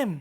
game.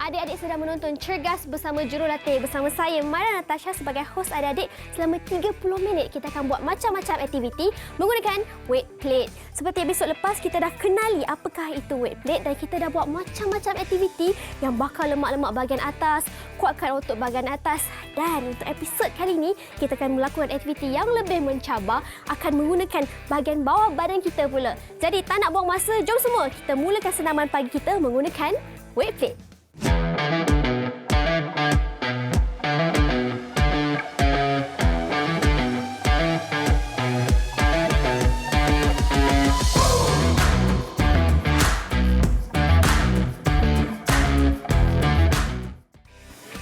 Adik-adik sedang menonton Cergas bersama Jurulatih. Bersama saya, Mara Natasha sebagai hos adik-adik. Selama 30 minit kita akan buat macam-macam aktiviti menggunakan weight plate. Seperti episod lepas, kita dah kenali apakah itu weight plate dan kita dah buat macam-macam aktiviti yang bakal lemak-lemak bahagian atas, kuatkan otot bahagian atas. Dan untuk episod kali ini, kita akan melakukan aktiviti yang lebih mencabar, akan menggunakan bahagian bawah badan kita pula. Jadi tak nak buang masa, jom semua kita mulakan senaman pagi kita menggunakan weight plate.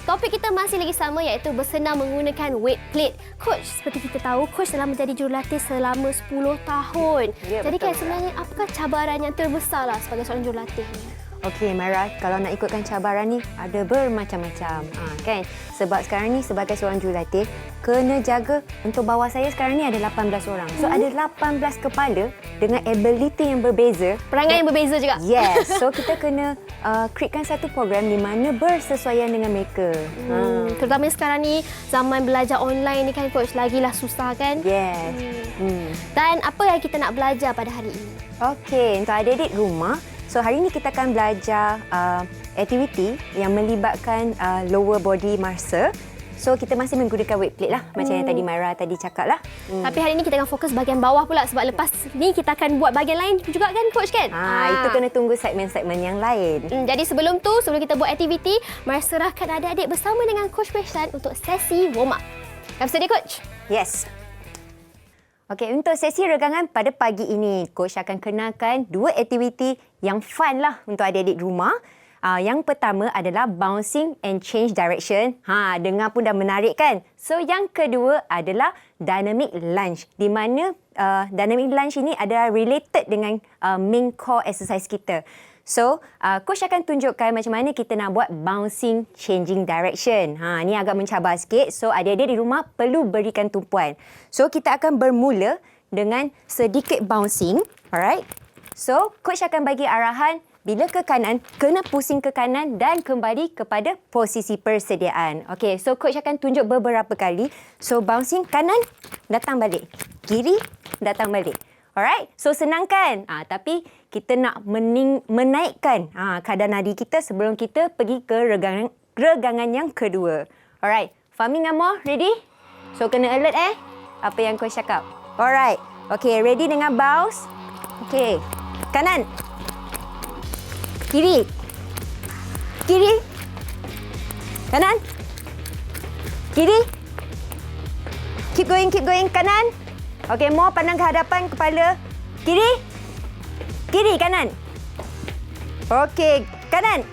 Topik kita masih lagi sama iaitu bersenam menggunakan weight plate. Coach, seperti kita tahu, Coach telah menjadi jurulatih selama 10 tahun. Ya, Jadi kan betul. sebenarnya apakah cabaran yang terbesar lah sebagai seorang jurulatih ni? Okey, Mara, kalau nak ikutkan cabaran ni ada bermacam-macam. Kan? Sebab sekarang ni sebagai seorang jurulatih, kena jaga untuk bawah saya sekarang ni ada 18 orang. So ada 18 kepala dengan ability yang berbeza. Perangai yang berbeza juga. Yes, so kita kena createkan satu program di mana bersesuaian dengan mereka. Terutama sekarang ni zaman belajar online ni kan Coach, lagilah susah kan? Yes. Dan apa yang kita nak belajar pada hari ini? Okey, untuk adik-adik rumah, so hari ini kita akan belajar aktiviti yang melibatkan lower body muscle. So kita masih menggunakan weight plate lah, macam yang tadi Myra tadi cakap lah. Tapi hari ini kita akan fokus bahagian bawah pula sebab lepas ni kita akan buat bahagian lain juga kan Coach kan? Itu kena tunggu segmen-segmen yang lain. Jadi sebelum kita buat aktiviti, mari serahkan adik-adik bersama dengan Coach Pehsan untuk sesi warm up. Dah bersedia Coach? Yes. Okey, untuk sesi regangan pada pagi ini, Coach akan kenalkan dua aktiviti yang fun lah untuk adik-adik rumah. Yang pertama adalah bouncing and change direction. Dengar pun dah menarik kan? So, yang kedua adalah dynamic lunge. Di mana dynamic lunge ini adalah related dengan main core exercise kita. So, Coach akan tunjukkan macam mana kita nak buat bouncing changing direction. Ni agak mencabar sikit. So, adik-adik di rumah perlu berikan tumpuan. So, kita akan bermula dengan sedikit bouncing. Alright? So, Coach akan bagi arahan bila ke kanan, kena pusing ke kanan dan kembali kepada posisi persediaan. Okey, so Coach akan tunjuk beberapa kali. So, bouncing kanan, datang balik. Kiri, datang balik. Alright, so senang kan? Tapi kita nak menaikkan kadar nadi kita sebelum kita pergi ke regangan yang kedua. Alright, Fahmi dengan Moh, ready? So, kena alert apa yang Coach cakap. Alright, okay, ready dengan bounce? Okay, kanan. Kiri. Kiri. Kanan. Kiri. Keep going, keep going. Kanan. Okey, more pandang ke hadapan kepala. Kiri. Kiri, kanan. Okey, kanan.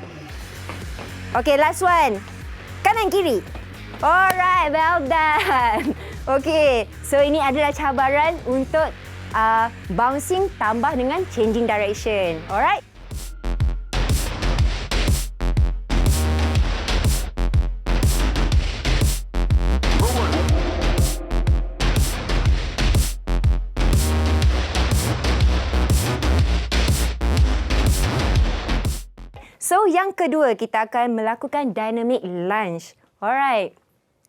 Okey, last one. Kanan, kiri. Alright, well done. Okey, so ini adalah cabaran untuk bouncing tambah dengan changing direction. Alright. So, yang kedua, kita akan melakukan dynamic lunge. Alright.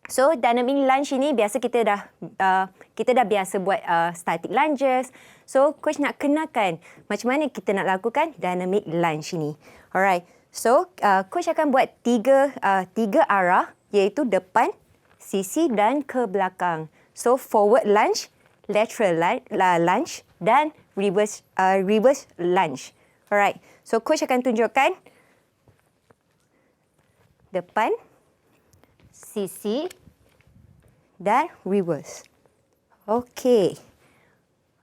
So, dynamic lunge ini biasa kita dah biasa buat static lunges. So, Coach nak kenalkan macam mana kita nak lakukan dynamic lunge ini. Alright. So, Coach akan buat tiga arah, iaitu depan, sisi dan ke belakang. So, forward lunge, lateral lunge dan reverse lunge. Alright. So, Coach akan tunjukkan depan, sisi dan reverse. Okey.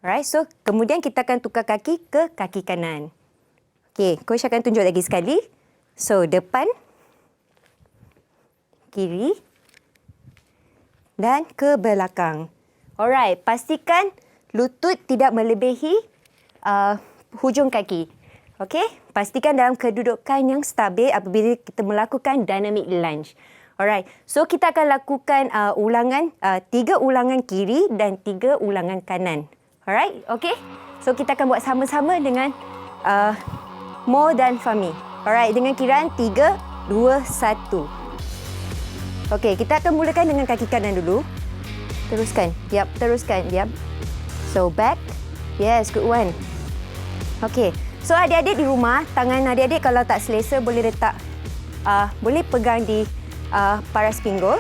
Alright, so kemudian kita akan tukar kaki ke kaki kanan. Okey, Coach akan tunjuk lagi sekali. So, depan, kiri, dan ke belakang. Alright, pastikan lutut tidak melebihi hujung kaki. Okey, pastikan dalam kedudukan yang stabil apabila kita melakukan dynamic lunge. Alright, so kita akan lakukan ulangan 3 ulangan kiri dan 3 ulangan kanan. Alright, okey. So kita akan buat sama-sama dengan Mo dan Fahmi. Alright, dengan kiraan 3, 2, 1. Okey, kita akan mulakan dengan kaki kanan dulu. Teruskan. Yap, teruskan. Yap. So back. Yes, good one. Okey. So adik-adik di rumah, tangan adik-adik kalau tak selesa boleh letak boleh pegang di paras pinggul.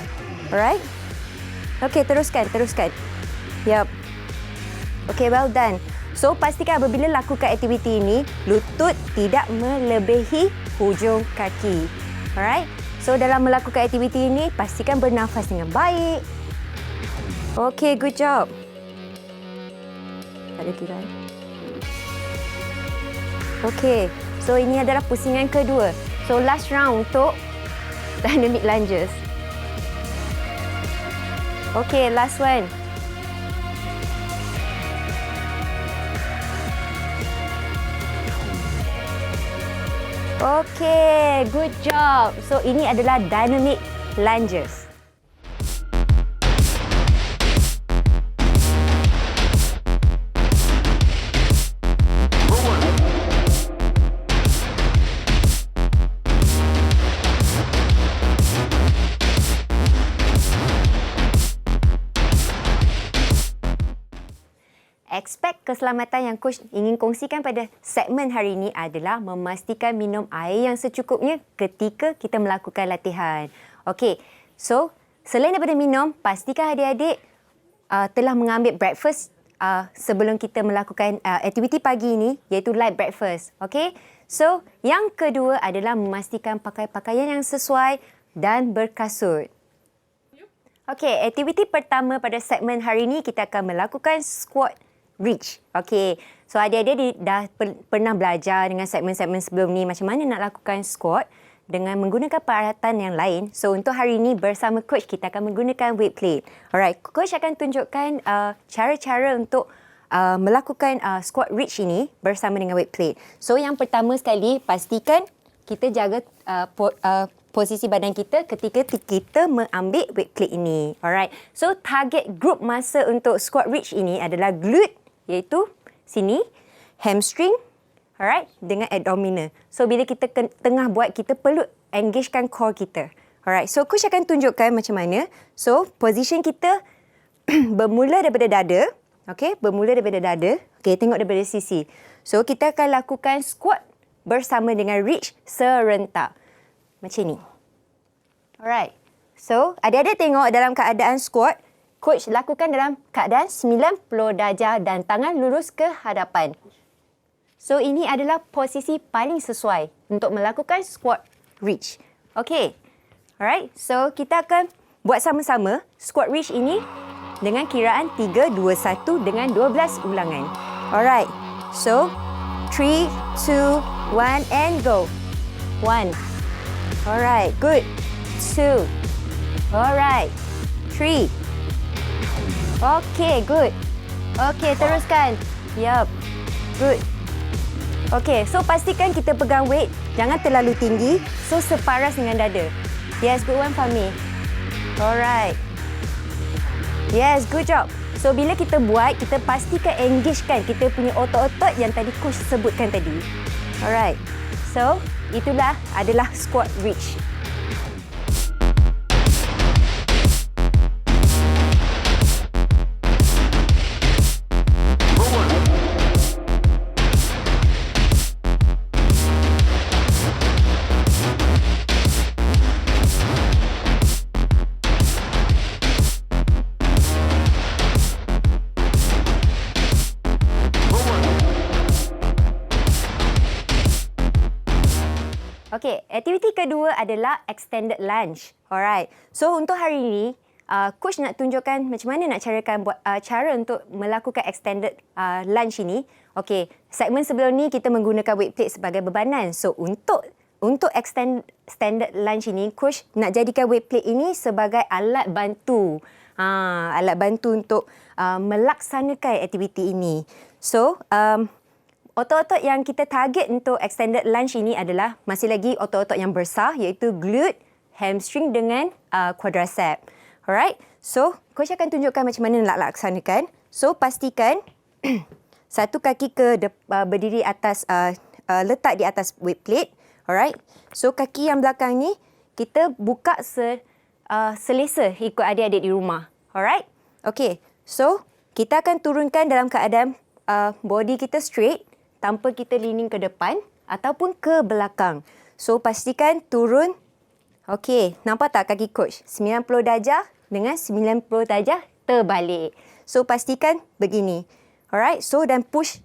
Alright. Okey, teruskan. Yap. Okey, well done. So pastikan apabila lakukan aktiviti ini, lutut tidak melebihi hujung kaki. Alright. So dalam melakukan aktiviti ini, pastikan bernafas dengan baik. Okey, good job. Tak ada tirai. Okey, so ini adalah pusingan kedua. So last round untuk dynamic lunges. Okey, last one. Okey, good job. So ini adalah dynamic lunges. Aspek keselamatan yang coach ingin kongsikan pada segmen hari ini adalah memastikan minum air yang secukupnya ketika kita melakukan latihan. Okey, so selain daripada minum, pastikan adik-adik telah mengambil breakfast sebelum kita melakukan aktiviti pagi ini, iaitu light breakfast. Okey, so yang kedua adalah memastikan pakai pakaian yang sesuai dan berkasut. Okey, aktiviti pertama pada segmen hari ini kita akan melakukan squat reach. Okey. So adik-adik dah pernah belajar dengan segmen-segmen sebelum ni macam mana nak lakukan squat dengan menggunakan peralatan yang lain. So untuk hari ini bersama coach kita akan menggunakan weight plate. Alright, coach akan tunjukkan cara-cara untuk melakukan squat reach ini bersama dengan weight plate. So yang pertama sekali, pastikan kita jaga posisi badan kita ketika kita mengambil weight plate ini. Alright. So target group masa untuk squat reach ini adalah glute, iaitu sini, hamstring, alright, dengan abdominal. So bila kita tengah buat, kita perlu engagekan core kita. Alright. So coach akan tunjukkan macam mana. So position kita bermula daripada dada. Okay, bermula daripada dada. Okay, tengok daripada sisi. So kita akan lakukan squat bersama dengan reach serentak. Macam ni. Alright. So, adik-adik tengok dalam keadaan squat, coach lakukan dalam keadaan 90 darjah dan tangan lurus ke hadapan. So, ini adalah posisi paling sesuai untuk melakukan squat reach. Okey. Alright. So, kita akan buat sama-sama squat reach ini dengan kiraan 3, 2, 1 dengan 12 ulangan. Alright. So, 3, 2, 1 and go. 1. Alright, good. 2. Alright. 3. Okay, good. Okay, teruskan. Yup. Good. Okay, so pastikan kita pegang weight. Jangan terlalu tinggi. So, separas dengan dada. Yes, good one, Fahmi. Alright. Yes, good job. So, bila kita buat, kita pastikan engagekan kita punya otot-otot yang tadi coach sebutkan tadi. Alright. So, itulah adalah squat reach. Okey, aktiviti kedua adalah extended lunge. Alright. So untuk hari ini, coach nak tunjukkan macam mana nak cara untuk melakukan extended lunge ini. Okey, segmen sebelum ni kita menggunakan weight plate sebagai bebanan. So untuk extended lunge ini, coach nak jadikan weight plate ini sebagai alat bantu. alat bantu untuk melaksanakan aktiviti ini. So, otot-otot yang kita target untuk extended lunge ini adalah masih lagi otot-otot yang besar iaitu glute, hamstring dengan quadricep. Alright. So, coach akan tunjukkan macam mana nak laksanakan. So, pastikan satu kaki berdiri atas letak di atas weight plate. Alright. So, kaki yang belakang ni kita buka selesa ikut adik-adik di rumah. Alright. Okay. So, kita akan turunkan dalam keadaan body kita straight tanpa kita leaning ke depan ataupun ke belakang. So, pastikan turun. Okey, nampak tak kaki coach? 90 darjah dengan 90 darjah terbalik. So, pastikan begini. Alright, so dan push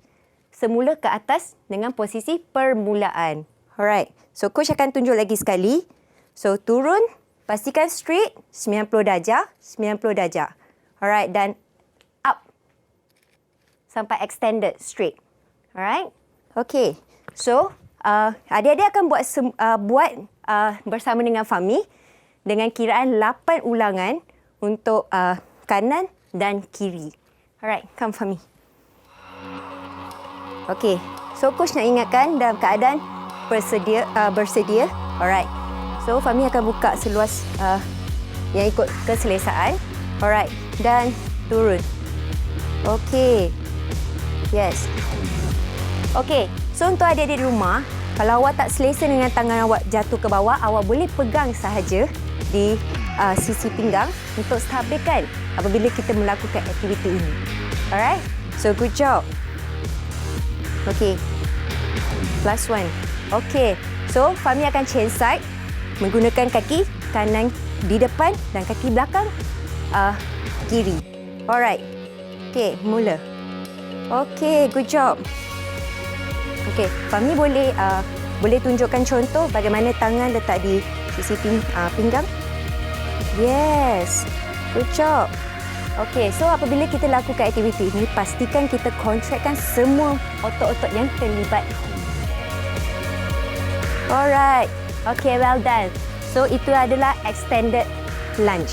semula ke atas dengan posisi permulaan. Alright, so coach akan tunjuk lagi sekali. So, turun, pastikan straight, 90 darjah, 90 darjah. Alright, dan up sampai extended straight. Alright. Okay. So, adik-adik akan buat bersama dengan Fahmi dengan kiraan 8 ulangan untuk kanan dan kiri. Alright, come Fahmi. Okay. So, coach nak ingatkan dalam keadaan bersedia. Alright. So, Fahmi akan buka seluas yang ikut keselesaan. Alright. Dan turun. Okay. Yes. Okey, so untuk adik-adik di rumah, kalau awak tak selesa dengan tangan awak jatuh ke bawah, awak boleh pegang sahaja di sisi pinggang untuk stabilkan apabila kita melakukan aktiviti ini. Alright, so good job. Okey, last one. Okey, so Fahmi akan chain side menggunakan kaki kanan di depan dan kaki belakang kiri. Alright, okey, mula. Okey, good job. Okey, Fahmi boleh tunjukkan contoh bagaimana tangan letak di sisi pinggang. Yes, good job. Okey, so apabila kita lakukan aktiviti ini, pastikan kita kontrakkan semua otot-otot yang terlibat. Alright, okay, well done. So itu adalah extended lunge.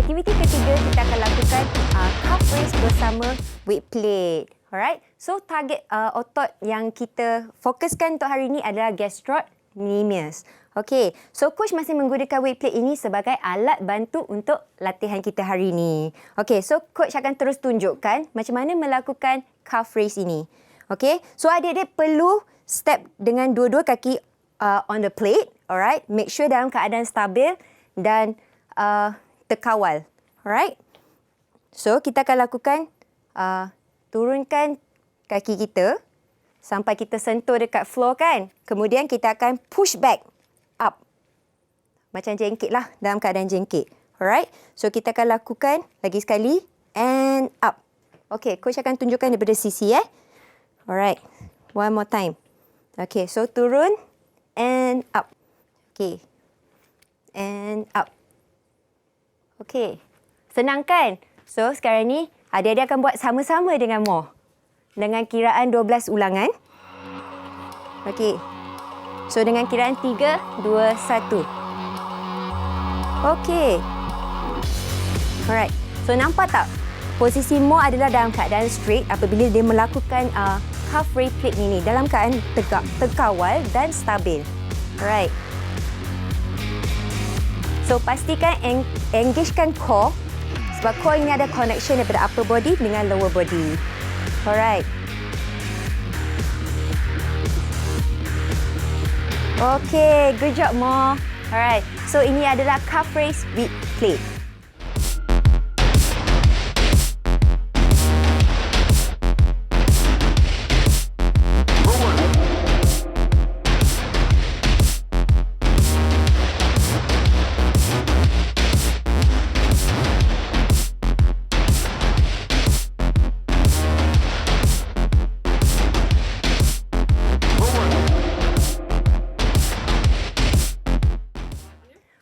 Aktiviti ketiga kita akan lakukan calf raise bersama weight plate. Alright. So target otot yang kita fokuskan untuk hari ini adalah gastrocnemius. Okay. So coach masih menggunakan weight plate ini sebagai alat bantu untuk latihan kita hari ini. Okay. So coach akan terus tunjukkan macam mana melakukan calf raise ini. Okay. So adik-adik perlu step dengan dua-dua kaki on the plate. Alright. Make sure dalam keadaan stabil dan terkawal. Alright. So, kita akan lakukan turunkan kaki kita sampai kita sentuh dekat floor kan. Kemudian kita akan push back up. Macam jengkit lah dalam keadaan jengkit. Alright. So, kita akan lakukan lagi sekali and up. Okay, coach akan tunjukkan daripada sisi Alright. One more time. Okay, so turun and up. Okay. And up. Okey. Senang kan? So, sekarang ni adik-adik akan buat sama-sama dengan Mo. Dengan kiraan 12 ulangan. Okey. So, dengan kiraan 3, 2, 1. Okey. Alright. So, nampak tak? Posisi Mo adalah dalam keadaan straight apabila dia melakukan calf raise plate ini dalam keadaan tegak, terkawal dan stabil. Alright. So, pastikan engagekan core sebab core ini ada connection daripada upper body dengan lower body. Alright. Okay, good job, Mo. Alright. So, ini adalah calf raise with plate.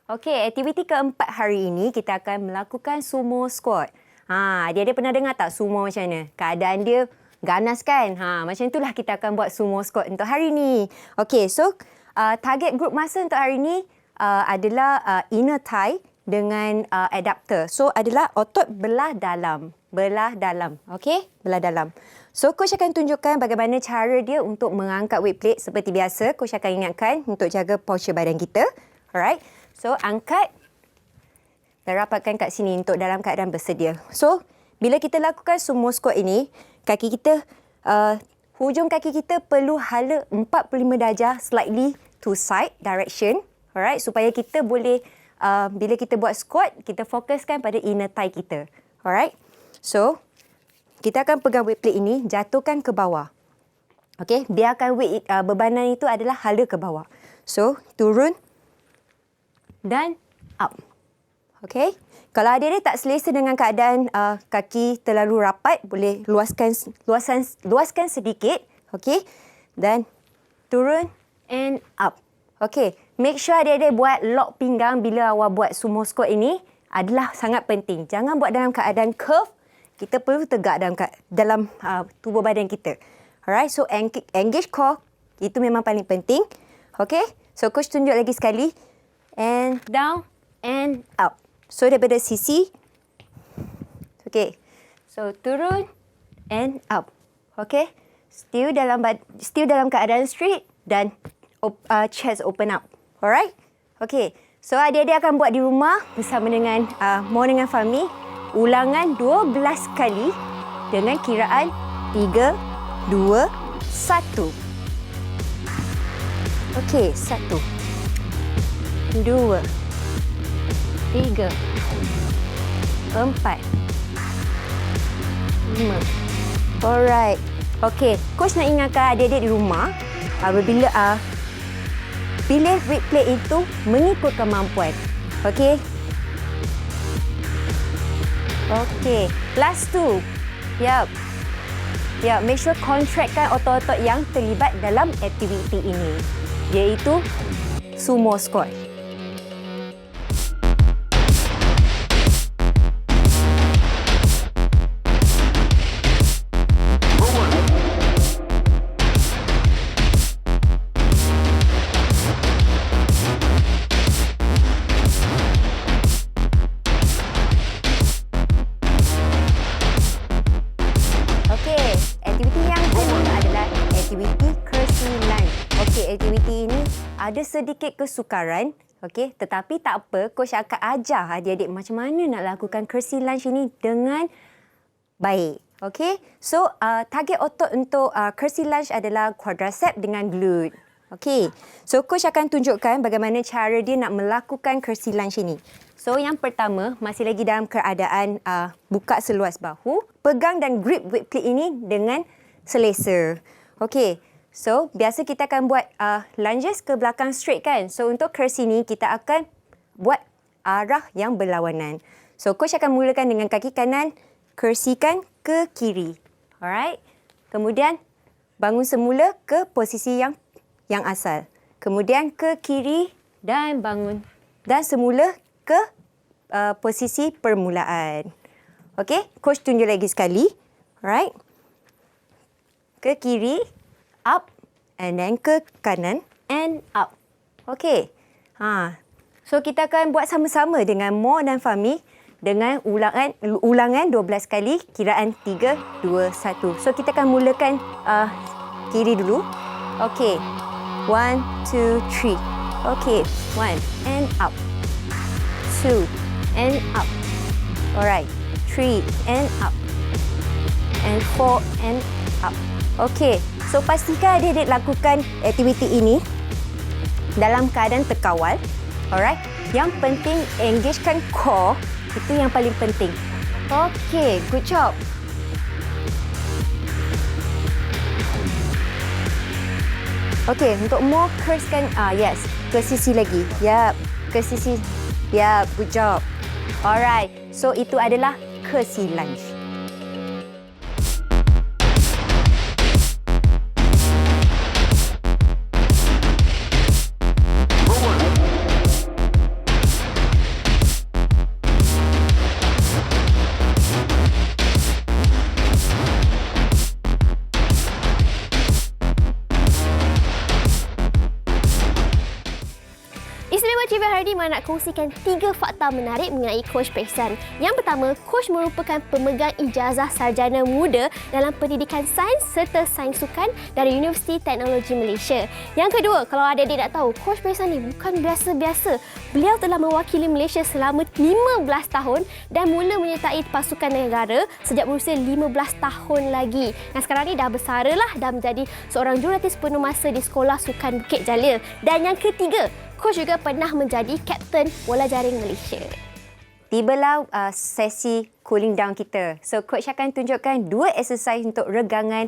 Okey, aktiviti keempat hari ini kita akan melakukan sumo squat. Dia pernah dengar tak sumo macam mana? Keadaan dia ganas kan? Macam itulah kita akan buat sumo squat untuk hari ini. Okey, so target group masa untuk hari ini adalah inner thigh dengan adductor. So adalah otot belah dalam. Okey, belah dalam. So coach akan tunjukkan bagaimana cara dia untuk mengangkat weight plate seperti biasa. Coach akan ingatkan untuk jaga posture badan kita. Alright. So angkat dan rapatkan kat sini untuk dalam keadaan bersedia. So bila kita lakukan sumo squat ini, kaki kita hujung kaki kita perlu hala 45 darjah slightly to side direction. Alright, supaya kita boleh bila kita buat squat, kita fokuskan pada inner thigh kita. Alright. So kita akan pegang weight plate ini, jatuhkan ke bawah. Okey, biarkan weight bebanan itu adalah hala ke bawah. So, turun dan up. Okey. Kalau adik-adik tak selesa dengan keadaan kaki terlalu rapat, boleh luaskan sedikit. Okey. Dan turun and up. Okey. Make sure adik-adik buat lock pinggang bila awak buat sumo squat ini adalah sangat penting. Jangan buat dalam keadaan curve. Kita perlu tegak dalam tubuh badan kita. Alright, so engage core. Itu memang paling penting. Okay, so coach tunjuk lagi sekali. And down and up. So daripada sisi. Okay, so turun and up. Okay, still dalam keadaan straight dan chest open up. Alright, okay. So adik-adik akan buat di rumah bersama dengan More dengan Fahmi. Ulangan 12 kali dengan kiraan 3, 2, 1. Okey, 1, 2, 3, 4, 5. Alright. Okey, coach nak ingatkan adik-adik di rumah apabila pilih weight plate itu mengikut kemampuan. Okey. Okey, last 2. Yup, make sure contractkan otot-otot yang terlibat dalam aktiviti ini, iaitu sumo squat. Ada sedikit kesukaran, okey, tetapi tak apa, coach akan ajar adik-adik macam mana nak lakukan curtsy lunge ini dengan baik. Okey, so target otot untuk curtsy lunge adalah quadricep dengan glute. Okey, so coach akan tunjukkan bagaimana cara dia nak melakukan curtsy lunge ini. So yang pertama, masih lagi dalam keadaan buka seluas bahu, pegang dan grip weight plate ini dengan selesa. Okey. So, biasa kita akan buat lunges ke belakang straight kan? So, untuk curtsy ni kita akan buat arah yang berlawanan. So, coach akan mulakan dengan kaki kanan, curtsy-kan ke kiri. Alright? Kemudian, bangun semula ke posisi yang asal. Kemudian ke kiri dan bangun. Dan semula ke posisi permulaan. Okey? Coach tunjuk lagi sekali. Alright? Ke kiri. Up and then ke kanan and up. Okey. So kita akan buat sama-sama dengan More dan Fahmi dengan ulangan 12 kali kiraan 3, 2, 1. So kita akan mulakan kiri dulu. Okey. 1, 2, 3. Okey. 1 and up. 2 and up. Alright. 3 and up. And 4 and up. Okey. So, pastikan adik-adik lakukan aktiviti ini dalam keadaan terkawal. Alright. Yang penting, engagekan core. Itu yang paling penting. Okey, good job. Okey, untuk more cursekan, yes, ke sisi lagi. Yap, ke sisi. Yap, good job. Alright. So, itu adalah curtsy lunge. Istimewa Trivia hari ini Mak nak kongsikan 3 fakta menarik mengenai Coach Pehsan. Yang pertama, Coach merupakan pemegang ijazah sarjana muda dalam pendidikan sains serta sains sukan dari Universiti Teknologi Malaysia. Yang kedua, kalau adik-adik nak tahu, Coach Pehsan ni bukan biasa-biasa. Beliau telah mewakili Malaysia selama 15 tahun dan mula menyertai pasukan negara sejak berusia 15 tahun lagi. Dan sekarang ni dah bersara lah, dah menjadi seorang jurulatih sepenuh masa di Sekolah Sukan Bukit Jalil. Dan yang ketiga, Coach juga pernah menjadi Kapten Bola Jaring Malaysia. Tibalah sesi cooling down kita. So, Coach akan tunjukkan 2 exercise untuk regangan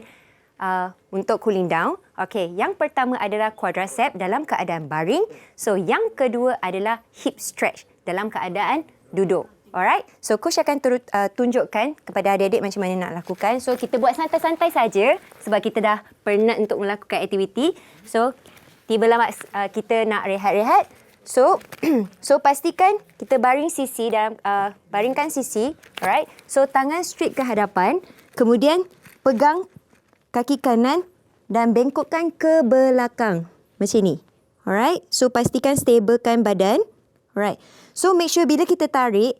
untuk cooling down. Okey, yang pertama adalah quadricep dalam keadaan baring. So, yang kedua adalah hip stretch dalam keadaan duduk. Alright, so Coach akan tunjukkan kepada adik-adik macam mana nak lakukan. So, kita buat santai-santai saja sebab kita dah penat untuk melakukan aktiviti. So, tibalah kita nak rehat-rehat. So, pastikan kita baringkan sisi. Alright. So, tangan straight ke hadapan. Kemudian, pegang kaki kanan dan bengkokkan ke belakang. Macam ni. Alright. So, pastikan stablekan badan. Alright. So, make sure bila kita tarik,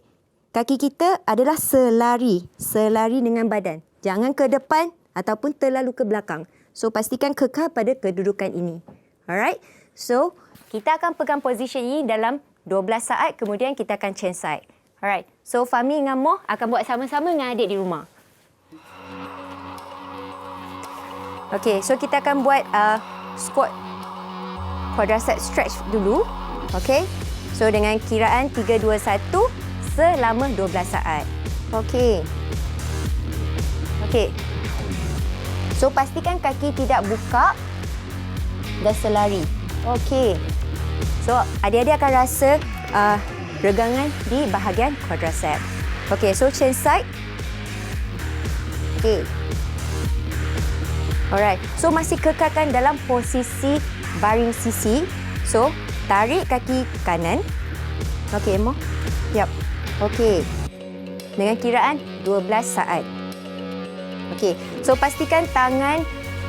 kaki kita adalah selari dengan badan. Jangan ke depan ataupun terlalu ke belakang. So, pastikan kekal pada kedudukan ini. Alright. So, kita akan pegang position ini dalam 12 saat. Kemudian kita akan change side. Alright. So, Fahmi dengan Moh akan buat sama-sama dengan adik di rumah. Okay. So, kita akan buat squat quadricep stretch dulu. Okay. So, dengan kiraan 3, 2, 1 selama 12 saat. Okay. Okay. So, pastikan kaki tidak buka dan selari. Okey. So, adik-adik akan rasa regangan di bahagian quadricep. Okey, so change side. Okey. Alright. So, masih kekalkan dalam posisi baring sisi. So, tarik kaki kanan. Okey, Mo. Yap. Okey. Dengan kiraan 12 saat. Okey. So, pastikan tangan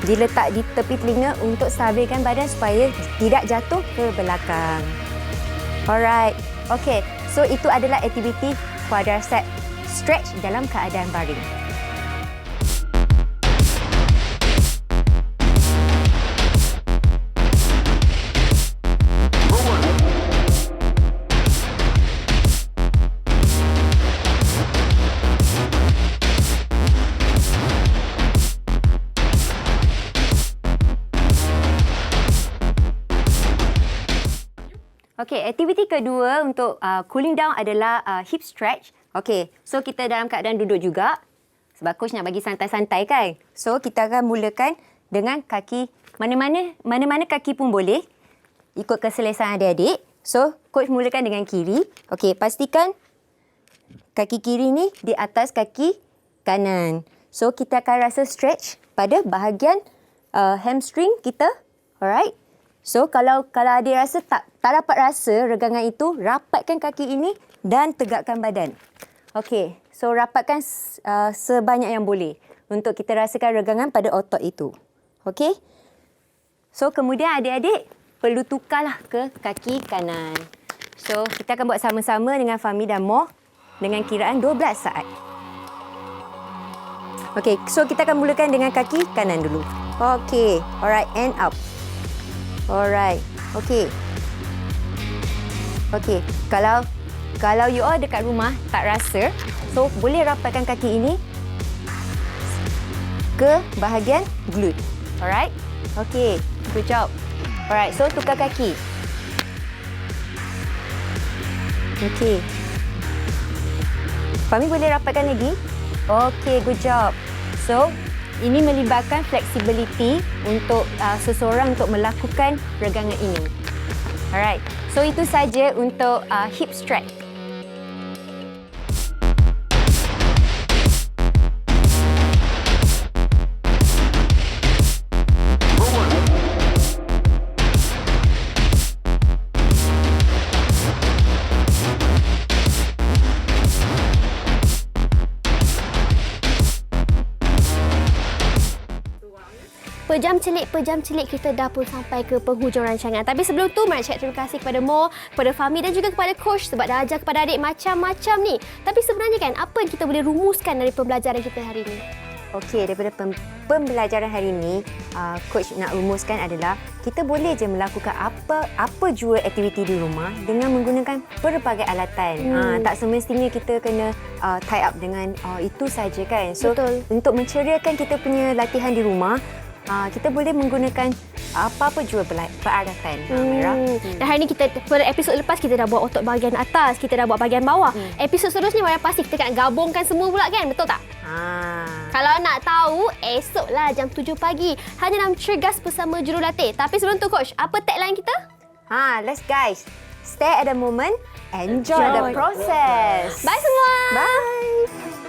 diletak di tepi telinga untuk stabilkan badan supaya tidak jatuh ke belakang. Alright. Okay. So, itu adalah aktiviti quadricep stretch dalam keadaan baring. Okey, aktiviti kedua untuk cooling down adalah hip stretch. Okey, so kita dalam keadaan duduk juga. Sebab Coach nak bagi santai-santai kan. So, kita akan mulakan dengan kaki, mana-mana kaki pun boleh. Ikut keselesaan adik-adik. So, Coach mulakan dengan kiri. Okey, pastikan kaki kiri ni di atas kaki kanan. So, kita akan rasa stretch pada bahagian hamstring kita. Alright. So, kalau adik rasa tak dapat rasa regangan itu, rapatkan kaki ini dan tegakkan badan. Okey, so rapatkan sebanyak yang boleh untuk kita rasakan regangan pada otot itu. Okey? So, kemudian adik-adik perlu tukarlah ke kaki kanan. So, kita akan buat sama-sama dengan Fahmi dan Moh dengan kiraan 12 saat. Okey, so kita akan mulakan dengan kaki kanan dulu. Okey, alright, and up. Alright. Okey. Okey. Kalau you all dekat rumah tak rasa, so boleh rapatkan kaki ini ke bahagian glute. Alright? Okey. Good job. Alright, so tukar kaki. Okey. Fahmi boleh rapatkan lagi? Okey, good job. So, ini melibatkan flexibility untuk seseorang untuk melakukan regangan ini. Alright. So, itu saja untuk hip stretch. Pejam celik kita dah pun sampai ke penghujung rancangan. Tapi sebelum tu, mari cakap terima kasih kepada Mo, kepada Fahmi dan juga kepada Coach sebab dah ajar kepada adik macam-macam ni. Tapi sebenarnya kan, apa yang kita boleh rumuskan dari pembelajaran kita hari ini? Okey, daripada pembelajaran hari ini, Coach nak rumuskan adalah kita boleh je melakukan apa jua aktiviti di rumah dengan menggunakan pelbagai alatan. Tak semestinya kita kena tie up dengan itu saja kan. So, Betul. untuk menceriakan kita punya latihan di rumah, kita boleh menggunakan apa-apa jua peralatan. Mira. Dan hari ni pada episod lepas kita dah buat otot bahagian atas, kita dah buat bahagian bawah. Episod seterusnya Mara pasti kita akan gabungkan semua pula kan, betul tak? Kalau nak tahu, esoklah jam 7 pagi hanya dalam Cergas bersama Jurulatih. Tapi sebelum tu Coach, apa tagline kita? Let's guys. Stay at the moment, enjoy the process. Bye semua. Bye.